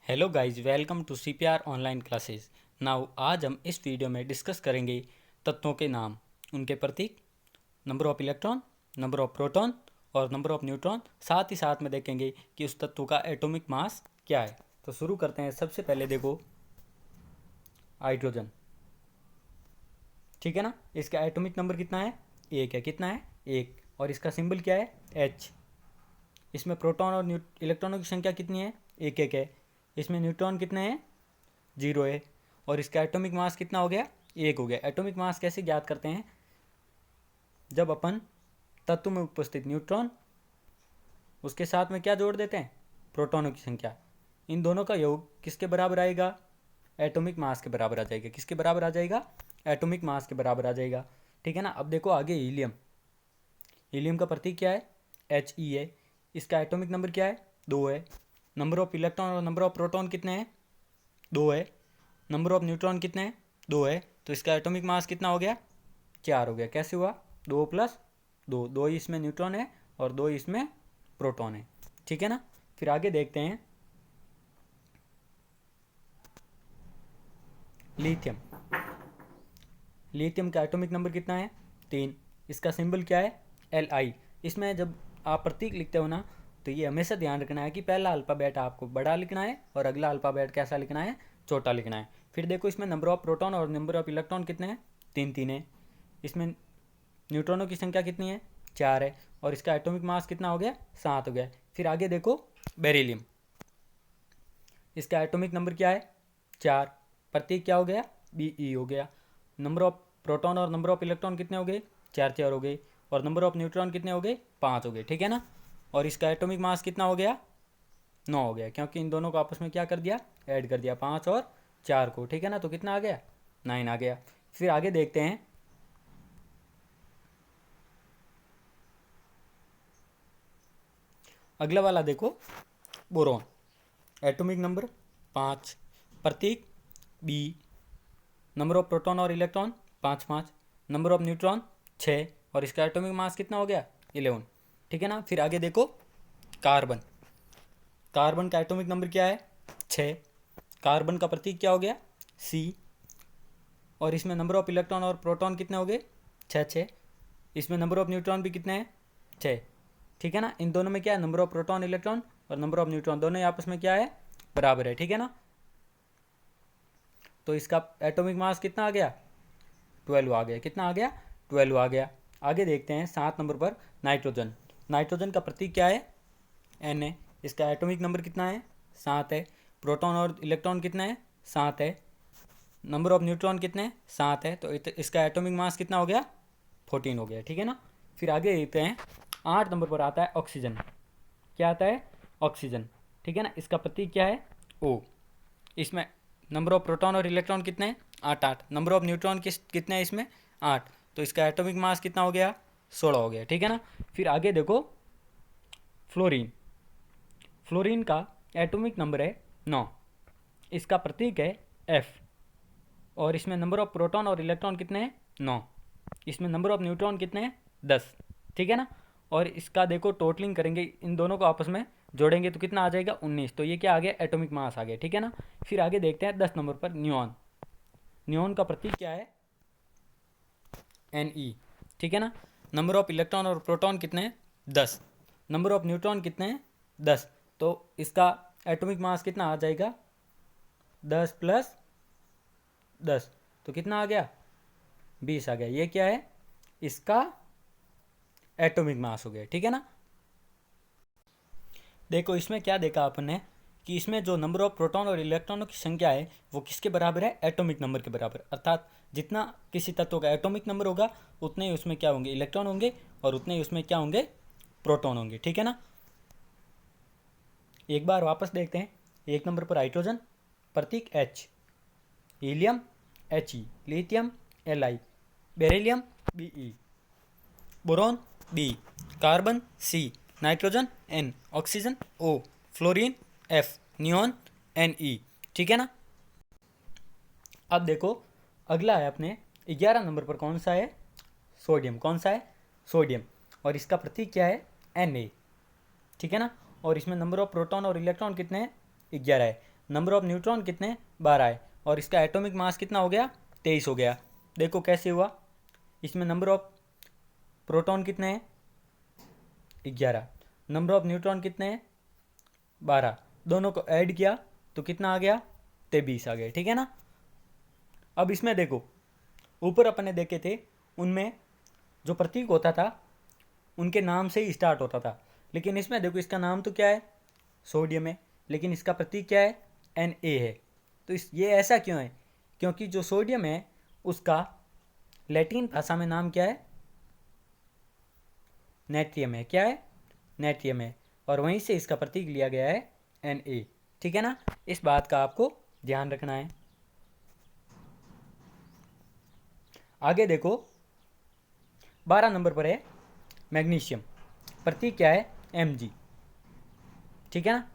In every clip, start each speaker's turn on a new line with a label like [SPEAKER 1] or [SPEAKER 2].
[SPEAKER 1] Hello guys, welcome to CPR online classes. Now आज हम इस वीडियो में डिस्कस करेंगे तत्वों के नाम, उनके प्रतीक, number of electron, number of proton और नंबर ऑफ न्यूट्रॉन। साथ ही साथ में देखेंगे कि उस तत्व का एटॉमिक मास क्या है। तो शुरू करते हैं। सबसे पहले देखो हाइड्रोजन, ठीक है ना। इसका एटॉमिक नंबर कितना है? एक है। कितना है? एक। और इसका सिंबल क्या है? एच। इसमें प्रोटॉन और इलेक्ट्रॉनों की संख्या कितनी है? एक एक है। इसमें न्यूट्रॉन कितने हैं? जीरो है। और इसका एटॉमिक मास कितना हो गया? एक हो गया। एटॉमिक मास कैसे ज्ञात करते हैं? जब अपन तत्व में उपस्थित न्यूट्रॉन, उसके साथ में क्या जोड़ देते हैं? प्रोटॉनों की संख्या। इन दोनों का योग किसके बराबर आएगा? एटॉमिक मास के बराबर आ जाएगा। किसके बराबर आ जाएगा? एटॉमिक मास के बराबर आ जाएगा। ठीक है ना। अब देखो आगे हीलियम। हीलियम का प्रतीक क्या है? एच ई है। इसका एटॉमिक नंबर क्या है? दो है। नंबर ऑफ इलेक्ट्रॉन और नंबर ऑफ प्रोटॉन कितने हैं? दो है। नंबर ऑफ न्यूट्रॉन कितने हैं? दो है। तो इसका एटॉमिक मास कितना हो गया? चार हो गया। कैसे हुआ? दो प्लस दो, दो ही इसमें न्यूट्रॉन है और दो ही इसमें प्रोटॉन है। ठीक है ना। फिर आगे देखते हैं लिथियम। लिथियम का एटॉमिक नंबर कितना है? तीन। इसका सिंबल क्या है? L I. इसमें जब आप प्रतीक लिखते हो ना, तो ये हमेशा ध्यान रखना है कि पहला अल्फ़ाबेट आपको बड़ा लिखना है और अगला अल्फ़ाबेट कैसा लिखना है? छोटा लिखना है। फिर देखो इसमें नंबर ऑफ प्रोटॉन और नंबर ऑफ इलेक्ट्रॉन कितने हैं? तीन तीन है। इसमें न्यूट्रॉनों की संख्या कितनी है? चार है। और इसका एटॉमिक मास कितना हो गया? सात हो गया। फिर आगे देखो बेरिलियम। इसका एटॉमिक नंबर क्या है? चार। प्रतीक क्या हो गया? बी ई हो गया। नंबर ऑफ प्रोटॉन और नंबर ऑफ इलेक्ट्रॉन कितने हो गए? चार चार हो गए। और नंबर ऑफ न्यूट्रॉन कितने हो गए? पाँच हो गए। ठीक है ना। और इसका एटॉमिक मास कितना हो गया? नौ हो गया, क्योंकि इन दोनों को आपस में क्या कर दिया? ऐड कर दिया, पाँच और चार को। ठीक है ना। तो कितना आ गया? नाइन आ गया। फिर आगे देखते हैं अगला वाला। देखो बोरॉन। एटॉमिक नंबर पाँच। प्रतीक बी। नंबर ऑफ प्रोटॉन और इलेक्ट्रॉन पाँच पाँच। नंबर ऑफ न्यूट्रॉन छः। और इसका एटॉमिक मास कितना हो गया? 11। ठीक है ना। फिर आगे देखो कार्बन। कार्बन का एटॉमिक नंबर क्या है? छः। कार्बन का प्रतीक क्या हो गया? सी। और इसमें नंबर ऑफ इलेक्ट्रॉन और प्रोटॉन कितने हो गए? छः छः। इसमें नंबर ऑफ न्यूट्रॉन भी कितने हैं? छः। ठीक है ना। इन दोनों में क्या है? नंबर ऑफ प्रोटॉन इलेक्ट्रॉन और नंबर ऑफ न्यूट्रॉन दोनों ही आपस में क्या है? बराबर है। ठीक है ना। तो इसका एटॉमिक मास कितना आ गया? 12 आ गया। कितना आ गया? 12 आ गया। आगे देखते हैं 7 नंबर पर नाइट्रोजन। नाइट्रोजन का प्रतीक क्या है? एन है। इसका एटॉमिक नंबर कितना है? सात है। प्रोटॉन और इलेक्ट्रॉन कितने हैं? सात है। नंबर ऑफ न्यूट्रॉन कितने हैं? सात है। तो इसका एटॉमिक मास कितना हो गया? 14 हो गया। ठीक है ना। फिर आगे देखते हैं 8 नंबर पर आता है ऑक्सीजन। क्या आता है? ऑक्सीजन। ठीक है ना। इसका प्रतीक क्या है? ओ। इसमें नंबर ऑफ प्रोटॉन और इलेक्ट्रॉन कितने हैं? आठ आठ। नंबर ऑफ न्यूट्रॉन कितने हैं इसमें? आठ। तो इसका एटॉमिक मास कितना हो गया? 16 हो गया। ठीक है ना। फिर आगे देखो फ्लोरीन। फ्लोरीन का एटॉमिक नंबर है 9। इसका प्रतीक है एफ। और इसमें नंबर ऑफ प्रोटॉन और इलेक्ट्रॉन कितने हैं? 9। इसमें नंबर ऑफ न्यूट्रॉन कितने हैं? 10। ठीक है ना। और इसका देखो टोटलिंग करेंगे, इन दोनों को आपस में जोड़ेंगे तो कितना आ जाएगा? 19। तो ये क्या आ गया? एटॉमिक मास आ गया। ठीक है ना। फिर आगे देखते हैं 10 नंबर पर न्यूऑन। न्यूऑन का प्रतीक क्या है? N E. ठीक है ना। नंबर ऑफ इलेक्ट्रॉन और प्रोटॉन कितने हैं? 10। नंबर ऑफ न्यूट्रॉन कितने हैं? 10। तो इसका एटॉमिक मास कितना आ जाएगा? 10 प्लस 10। तो कितना आ गया? 20 आ गया। ये क्या है? इसका एटॉमिक मास हो गया। ठीक है ना। देखो इसमें क्या देखा अपन ने कि इसमें जो नंबर ऑफ प्रोटॉन और इलेक्ट्रॉनों की संख्या है वो किसके बराबर है? एटॉमिक नंबर के बराबर। अर्थात जितना किसी तत्व का एटॉमिक नंबर होगा उतने ही उसमें क्या होंगे? इलेक्ट्रॉन होंगे। और उतने ही उसमें क्या होंगे? प्रोटॉन होंगे। ठीक है ना। एक बार वापस देखते हैं। एक नंबर पर हाइड्रोजन, प्रतीक H. Helium H E. Lithium L I. Beryllium B E. Boron B. Carbon C. Nitrogen N. Oxygen O. Fluorine F. Neon N E. ठीक है ना। अब देखो अगला है अपने 11 नंबर पर कौन सा है? सोडियम। कौन सा है? सोडियम। और इसका प्रतीक क्या है? N A. ठीक है ना। और इसमें नंबर ऑफ प्रोटॉन और इलेक्ट्रॉन कितने हैं? 11 है। नंबर ऑफ न्यूट्रॉन कितने 12 है और इसका एटॉमिक मास कितना हो गया 23 हो गया। देखो कैसे हुआ, इसमें नंबर ऑफ प्रोटॉन कितने हैं 11, नंबर ऑफ न्यूट्रॉन कितने हैं 12, दोनों को ऐड किया तो कितना आ गया 23 आ गया, ठीक है ना। अब इसमें देखो ऊपर अपने देखे थे उनमें जो प्रतीक होता था उनके नाम से ही स्टार्ट होता था, लेकिन इसमें देखो इसका नाम तो क्या है सोडियम है, लेकिन इसका प्रतीक क्या है Na है। तो ये ऐसा क्यों है, क्योंकि जो सोडियम है उसका लैटिन भाषा में नाम क्या है नेट्रियम है, क्या है नेट्रियम है, और वहीं से इसका प्रतीक लिया गया है Na, ठीक है ना। इस बात का आपको ध्यान रखना है। आगे देखो 12 नंबर पर है मैग्नीशियम, प्रतीक क्या है Mg, ठीक है ना।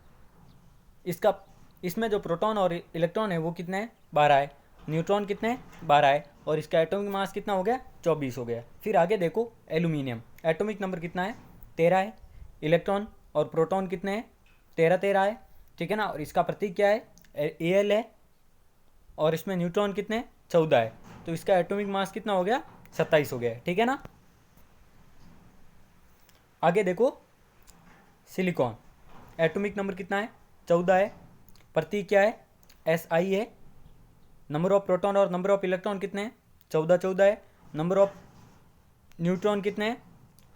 [SPEAKER 1] इसमें जो प्रोटॉन और इलेक्ट्रॉन है वो कितने हैं 12 है, न्यूट्रॉन कितने हैं 12 है, और इसका एटॉमिक मास कितना हो गया 24 हो गया। फिर आगे देखो एल्यूमिनियम, एटॉमिक नंबर कितना है 13 है, इलेक्ट्रॉन और प्रोटॉन कितने हैं 13 है, ठीक है ना, और इसका प्रतीक क्या है Al है, और इसमें न्यूट्रॉन कितने 14 है, तो इसका एटॉमिक मास कितना हो गया 27 हो गया, ठीक है ना। आगे देखो सिलिकॉन, एटॉमिक नंबर कितना है 14 है, प्रतीक क्या है Si है, नंबर ऑफ प्रोटॉन और नंबर ऑफ इलेक्ट्रॉन कितने हैं 14 है, नंबर ऑफ न्यूट्रॉन कितने हैं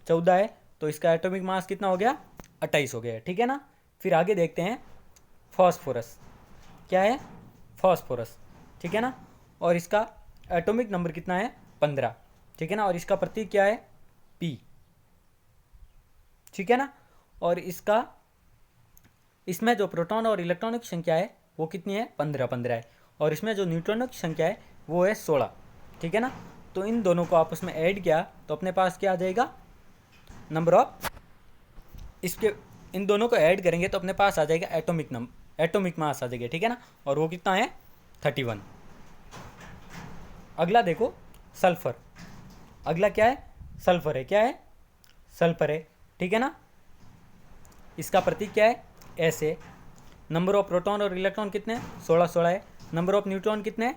[SPEAKER 1] 14 है, तो इसका एटॉमिक मास कितना हो गया 28 हो गया, ठीक है ना। फिर आगे देखते हैं फॉस्फोरस, क्या है फॉस्फोरस, ठीक है ना, और इसका एटॉमिक नंबर कितना है 15, ठीक है ना, और इसका प्रतीक क्या है P, ठीक है ना, और इसमें जो प्रोटॉन और इलेक्ट्रॉनों की संख्या है वो कितनी है 15 है, और इसमें जो न्यूट्रॉनों की संख्या है वो है 16, ठीक है ना। तो इन दोनों को आपस में ऐड किया तो अपने पास क्या आ जाएगा नंबर ऑफ, इसके इन दोनों को ऐड करेंगे तो अपने पास आ जाएगा एटॉमिक मास आ जाएगा, ठीक है ना, और वो कितना है 31। अगला देखो सल्फर, अगला क्या है सल्फर है, क्या है सल्फर है, ठीक है ना, इसका प्रतीक क्या है S है, नंबर ऑफ प्रोटॉन और इलेक्ट्रॉन कितने 16 है, नंबर ऑफ न्यूट्रॉन कितने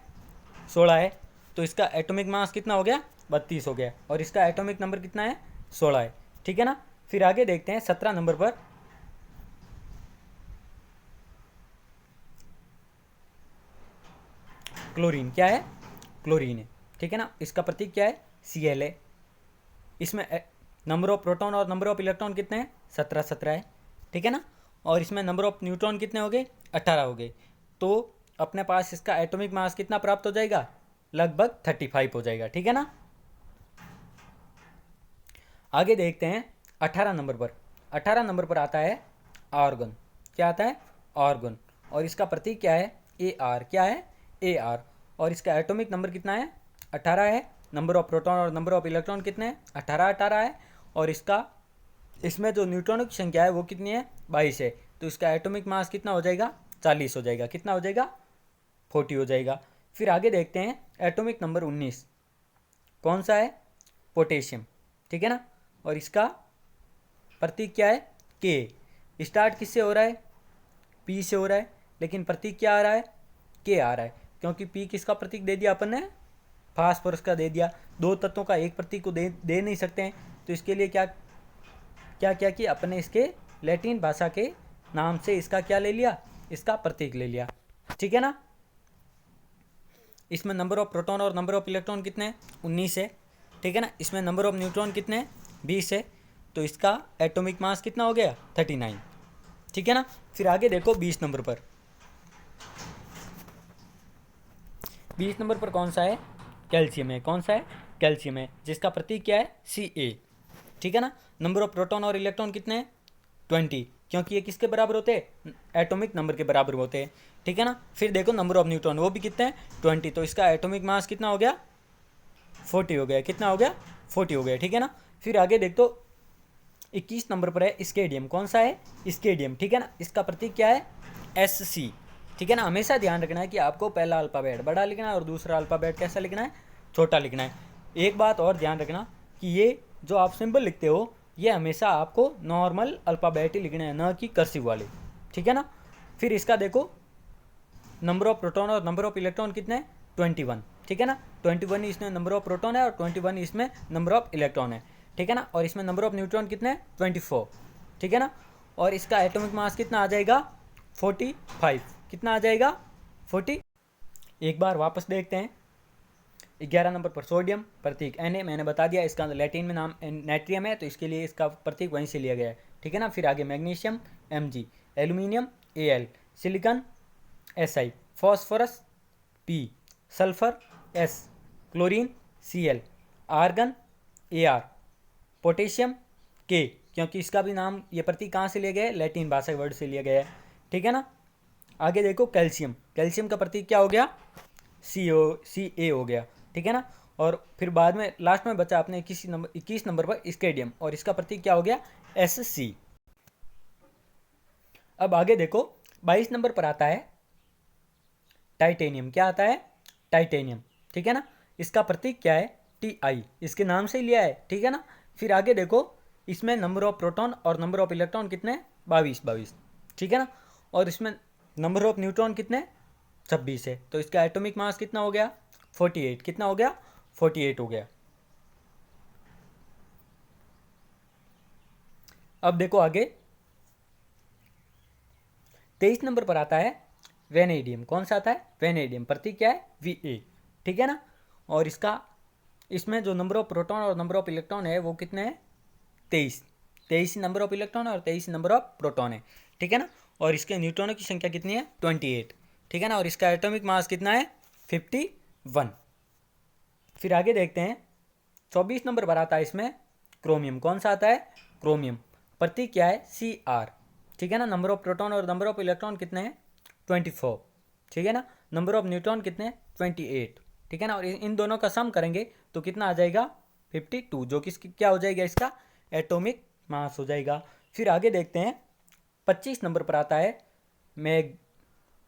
[SPEAKER 1] 16 है, तो इसका एटॉमिक मास कितना हो गया 32 हो गया, और इसका एटॉमिक नंबर कितना है 16 है, ठीक है ना। फिर आगे देखते हैं 17 नंबर पर क्लोरीन, क्या है क्लोरीन है, ठीक है ना, इसका प्रतीक क्या है Cl है, इसमें नंबर ऑफ प्रोटॉन और नंबर ऑफ इलेक्ट्रॉन कितने हैं 17 है, ठीक है ना, और इसमें नंबर ऑफ न्यूट्रॉन कितने हो गए 18 हो गए, तो अपने पास इसका एटॉमिक मास कितना प्राप्त हो जाएगा लगभग 35 हो जाएगा, ठीक है ना। आगे देखते हैं 18 नंबर पर, 18 नंबर पर आता है आर्गन, क्या आता है आर्गन, और इसका प्रतीक क्या है Ar, क्या है Ar, और इसका एटॉमिक नंबर कितना है 18 है, नंबर ऑफ प्रोटॉन और नंबर ऑफ इलेक्ट्रॉन कितने हैं 18 है, और इसमें जो न्यूट्रॉनों की संख्या है वो कितनी है 22 है, तो इसका एटॉमिक मास कितना हो जाएगा 40 हो जाएगा, कितना हो जाएगा 40 हो जाएगा। फिर आगे देखते हैं एटॉमिक नंबर 19, कौन सा है पोटेशियम, ठीक है ना, और इसका प्रतीक क्या है K, स्टार्ट किससे हो रहा है P से हो रहा है, लेकिन प्रतीक क्या आ रहा है K आ रहा है, क्योंकि P किसका प्रतीक दे दिया अपन ने फास्फोरस का दे दिया, दो तत्वों का एक प्रतीक को दे नहीं सकते हैं, तो इसके लिए क्या कि अपने इसके लैटिन भाषा के नाम से इसका क्या ले लिया इसका प्रतीक ले लिया, ठीक है ना। इसमें नंबर ऑफ प्रोटॉन और नंबर ऑफ इलेक्ट्रॉन कितने हैं 19 है, ठीक है ना, इसमें नंबर ऑफ न्यूट्रॉन कितने हैं 20 है, तो इसका एटॉमिक मास कितना हो गया 39, ठीक है ना। फिर आगे देखो 20 नंबर पर, 20 नंबर पर कौन सा है कैल्शियम है, कौन सा है कैल्शियम है, जिसका प्रतीक क्या है Ca, ठीक है ना। नंबर ऑफ प्रोटॉन और इलेक्ट्रॉन कितने हैं 20, क्योंकि ये किसके बराबर होते हैं एटॉमिक नंबर के बराबर होते हैं, ठीक है ना। फिर देखो नंबर ऑफ न्यूट्रॉन वो भी कितने हैं 20, तो इसका एटॉमिक मास कितना हो गया 40 हो गया, कितना हो गया 40 हो गया, ठीक है ना। फिर आगे देख तो 21 नंबर पर है स्केडियम, कौन सा है स्केडियम, ठीक है ना, इसका प्रतीक क्या है Sc, ठीक है ना। हमेशा ध्यान रखना है कि आपको पहला अल्फ़ाबेट बड़ा लिखना है और दूसरा अल्फ़ाबेट कैसा लिखना है छोटा लिखना है। एक बात और ध्यान रखना कि ये जो आप सिंबल लिखते हो ये हमेशा आपको नॉर्मल अल्फ़ाबेट ही लिखना है, ना कि कर्सिव वाले, ठीक है ना। फिर इसका देखो नंबर ऑफ प्रोटॉन और नंबर ऑफ इलेक्ट्रॉन कितने हैं? 21, ठीक है ना। 21 इसमें नंबर ऑफ प्रोटॉन है और 21 इसमें नंबर ऑफ इलेक्ट्रॉन है, ठीक है ना। और इसमें नंबर ऑफ न्यूट्रॉन कितने हैं? 24, ठीक है ना। और इसका एटॉमिक मास कितना आ जाएगा? 45। कितना आ जाएगा? 40। एक बार वापस देखते हैं। 11 नंबर पर सोडियम, प्रतीक Na, मैंने बता दिया इसका लैटिन में नाम नाइट्रियम है, तो इसके लिए इसका प्रतीक वहीं से लिया गया है, ठीक है ना। फिर आगे magnesium Mg, aluminium Al, silicon Si, phosphorus P, sulphur S, chlorine Cl, argon Ar, potassium K, क्योंकि इसका भी नाम ये प्रतीक कहाँ से लिया गया है? लैटिन भाषा वर्ड से लिया गया है, ठीक है ना। आगे देखो कैल्शियम, कैल्शियम का प्रतीक क्या हो गया? Ca हो गया, ठीक है ना। और फिर बाद में लास्ट में बचा अपने 21 नंबर पर स्केडियम, और इसका प्रतीक क्या हो गया? Sc। अब आगे देखो 22 नंबर पर आता है टाइटेनियम। क्या आता है? टाइटेनियम, ठीक है ना। इसका प्रतीक क्या है? Ti, इसके नाम से ही लिया है, ठीक है ना। फिर आगे देखो इसमें नंबर ऑफ प्रोटॉन और नंबर ऑफ इलेक्ट्रॉन कितने? 22, ठीक है ना। और इसमें नंबर ऑफ न्यूट्रॉन कितने? 26 है। तो इसका एटॉमिक मास कितना हो गया? 48। कितना हो गया? 48 हो गया। अब देखो आगे 23 नंबर पर आता है वेनेडियम। कौन सा आता है? वेनेडियम, प्रतीक क्या है? Va, ठीक है ना। और इसमें जो नंबर ऑफ प्रोटॉन और नंबर ऑफ इलेक्ट्रॉन है वो कितने हैं? 23। 23 नंबर ऑफ इलेक्ट्रॉन और 23 नंबर ऑफ प्रोटॉन है, ठीक है ना। और इसके न्यूट्रॉनों की संख्या कितनी है? 28, ठीक है ना। और इसका एटॉमिक मास कितना है? 51। फिर आगे देखते हैं 24 नंबर पर आता है इसमें क्रोमियम। कौन सा आता है? क्रोमियम, प्रतीक क्या है? Cr, ठीक है ना। नंबर ऑफ प्रोटॉन और नंबर ऑफ इलेक्ट्रॉन कितने हैं? 24, ठीक है ना। नंबर ऑफ न्यूट्रॉन कितने हैं? 28, ठीक है ना। और इन दोनों का सम करेंगे तो कितना आ जाएगा? 52, जो कि क्या हो जाएगा? इसका एटॉमिक मास हो जाएगा। फिर आगे देखते हैं 25 नंबर पर आता है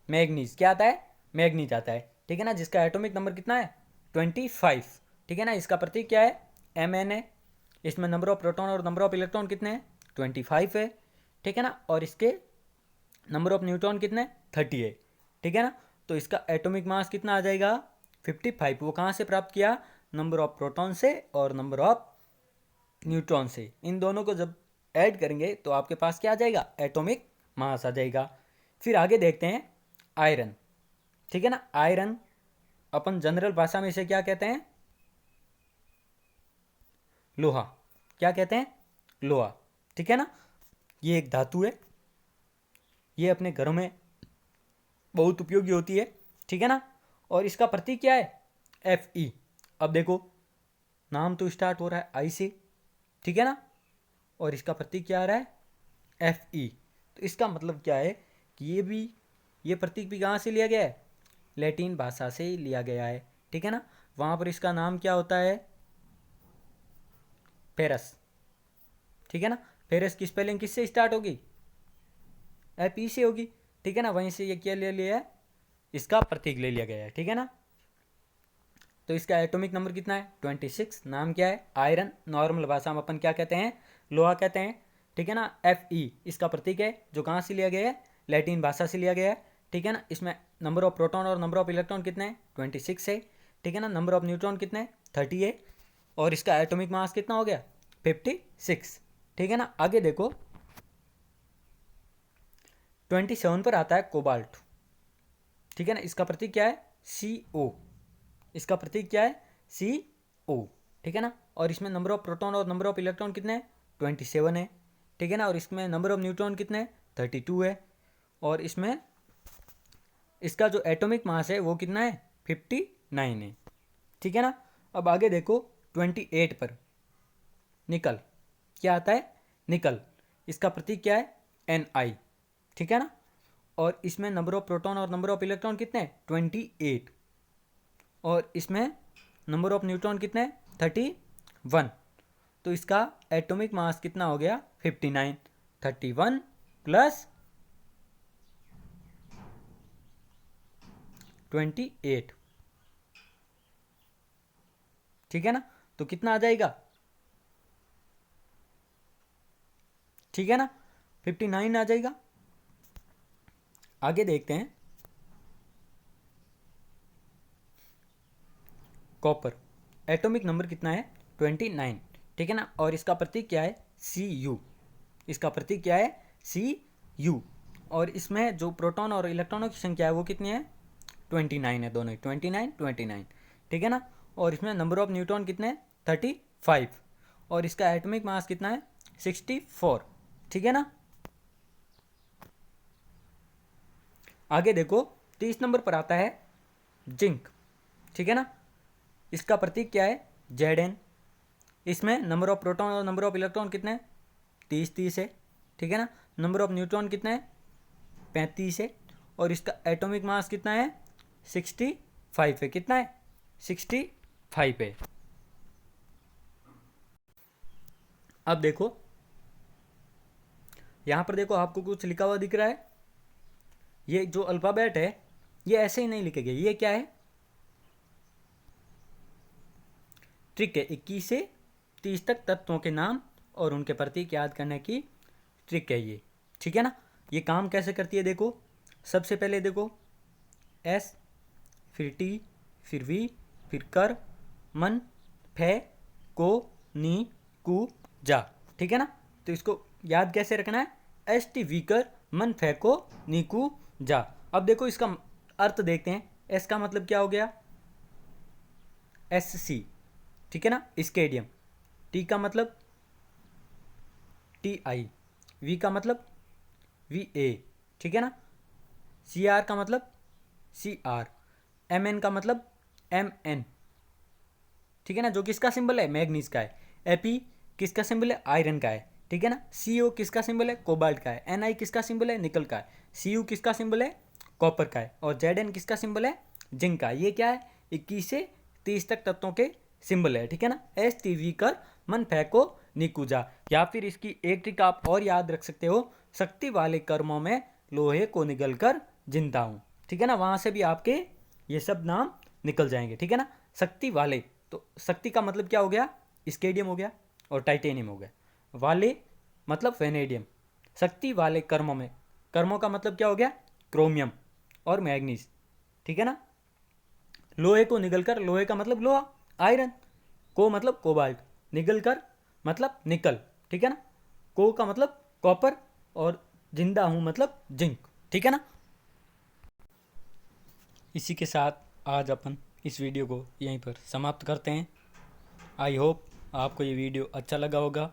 [SPEAKER 1] मैग्नीज। क्या आता है? मैग्नीज आता है, ठीक है ना, जिसका एटॉमिक नंबर कितना है? 25, ठीक है ना। इसका प्रतीक क्या है? Mn। इसमें नंबर ऑफ प्रोटॉन और नंबर ऑफ इलेक्ट्रॉन कितने हैं? 25 है, ठीक है ना। और इसके नंबर ऑफ न्यूट्रॉन कितने? 30 है, ठीक है ना। तो इसका एटॉमिक मास कितना आ जाएगा? 55। वो कहाँ से प्राप्त किया? नंबर ऑफ प्रोटॉन से और नंबर ऑफ न्यूट्रॉन से। इन दोनों को जब ऐड करेंगे तो आपके पास क्या आ जाएगा? एटॉमिक मास आ जाएगा। फिर आगे देखते हैं आयरन, ठीक है ना। आयरन अपन जनरल भाषा में इसे क्या कहते हैं? लोहा। क्या कहते हैं? लोहा, ठीक है ना। ये एक धातु है, ये अपने घरों में बहुत उपयोगी होती है, ठीक है ना। और इसका प्रतीक क्या है? Fe। अब देखो नाम तो स्टार्ट हो रहा है आई से, ठीक है ना। और इसका प्रतीक क्या आ रहा है? Fe। तो इसका मतलब क्या है कि ये प्रतीक भी कहाँ से लिया गया है? लैटिन भाषा से ही लिया गया है, ठीक है ना। वहाँ पर इसका नाम क्या होता है? फेरस, ठीक है ना। फेरस की स्पेलिंग किससे स्टार्ट होगी? Fe से होगी, ठीक है ना। वहीं से ये क्या ले लिया है? इसका प्रतीक ले लिया गया है, ठीक है ना। तो इसका एटॉमिक नंबर कितना है? 26। नाम क्या है? आयरन। नॉर्मल भाषा में अपन क्या कहते हैं? लोहा कहते हैं, ठीक है ना। Fe इसका प्रतीक है, जो कहाँ से लिया गया है? लैटिन भाषा से लिया गया है, ठीक है ना। इसमें नंबर ऑफ प्रोटॉन और नंबर ऑफ इलेक्ट्रॉन कितने हैं? 26 है, ठीक है ना। नंबर ऑफ न्यूट्रॉन कितने हैं? 30 है। और इसका एटॉमिक मास कितना हो गया? 56, ठीक है ना। आगे देखो 27 पर आता है कोबाल्ट, ठीक है ना। इसका प्रतीक क्या है? CO। इसका प्रतीक क्या है? CO, ठीक है ना। और इसमें नंबर ऑफ प्रोटॉन और नंबर ऑफ इलेक्ट्रॉन कितने हैं? 27 है, ठीक है ना। और इसमें नंबर ऑफ न्यूट्रॉन कितने हैं? 32 है। और इसमें इसका जो एटॉमिक मास है वो कितना है? 59 है, ठीक है ना। अब आगे देखो 28 पर निकल। क्या आता है? निकल। इसका प्रतीक क्या है? Ni, ठीक है ना। और इसमें नंबर ऑफ प्रोटॉन और नंबर ऑफ इलेक्ट्रॉन कितने हैं? 28। और इसमें नंबर ऑफ न्यूट्रॉन कितने हैं? 31। तो इसका एटॉमिक मास कितना हो गया? 59। 31 प्लस 28, ठीक है ना। तो कितना आ जाएगा? ठीक है ना, 59 आ जाएगा। आगे देखते हैं कॉपर। एटॉमिक नंबर कितना है 29, ठीक है ना। और इसका प्रतीक क्या है Cu, इसका प्रतीक क्या है Cu। और इसमें जो प्रोटॉन और इलेक्ट्रॉनों की संख्या है वो कितनी है 29 है, दोनों 29, ठीक है ना। और इसमें नंबर ऑफ न्यूट्रॉन कितने हैं 35, और इसका एटॉमिक मास कितना है 64, ठीक है ना। आगे देखो 30 नंबर पर आता है जिंक, ठीक है ना। इसका प्रतीक क्या है Zn। इसमें नंबर ऑफ प्रोटॉन और नंबर ऑफ इलेक्ट्रॉन कितने हैं 30 है, ठीक है ना। नंबर ऑफ न्यूट्रॉन कितने हैं 35 है, और इसका एटॉमिक मास कितना है 65 है। कितना है 65 है। अब देखो यहां पर देखो आपको कुछ लिखा हुआ दिख रहा है, ये जो अल्फाबेट है ये ऐसे ही नहीं लिखे गए, ये क्या है ट्रिक है। 21 से 30 तक तत्वों के नाम और उनके प्रतीक याद करने की ट्रिक है ये, ठीक है ना। ये काम कैसे करती है देखो, सबसे पहले देखो S, फिर T, फिर V, फिर कर, मन, फे, को, नी, कु, जा, ठीक है ना। तो इसको याद कैसे रखना है ST, V कर, मन, फे, को, नी, कु, जा। अब देखो इसका अर्थ देखते हैं। S का मतलब क्या हो गया SC, ठीक है ना स्टेडियम। T का मतलब TI, V का मतलब VA, ठीक है ना। CR का मतलब CR, MN का मतलब MN, ठीक है ना, जो किसका सिंबल है मैग्नीज का है। Fe किसका सिंबल है आयरन का है, ठीक है ना। CO किसका सिंबल है कोबाल्ट का है। Ni किसका सिंबल है निकल का है। Cu किसका सिंबल है कॉपर का है। और Zn किसका सिंबल है जिंक का। ये क्या है 21 से 30 तक तत्वों के सिंबल है, ठीक है ना। STV कर मन फैको निकुजा। या फिर इसकी एक ट्रिक आप और याद रख सकते हो, शक्ति वाले कर्मों में लोहे को निगल कर जिंदा हूँ, ठीक है ना। वहां से भी आपके ये सब नाम निकल जाएंगे, ठीक है ना। शक्ति वाले, तो शक्ति का मतलब क्या हो गया स्केडियम हो गया और टाइटेनियम हो गया। वाले मतलब वेनेडियम। शक्ति वाले कर्मों में, कर्मों का मतलब क्या हो गया क्रोमियम और मैग्नीज, ठीक है ना। लोहे को निगल कर, लोहे का मतलब लोहा आयरन, को मतलब कोबाल्ट, निगल कर मतलब निकल, ठीक है ना। को का मतलब कॉपर, और जिंदा हूं मतलब जिंक, ठीक है ना। इसी के साथ आज अपन इस वीडियो को यहीं पर समाप्त करते हैं। आई होप आपको ये वीडियो अच्छा लगा होगा।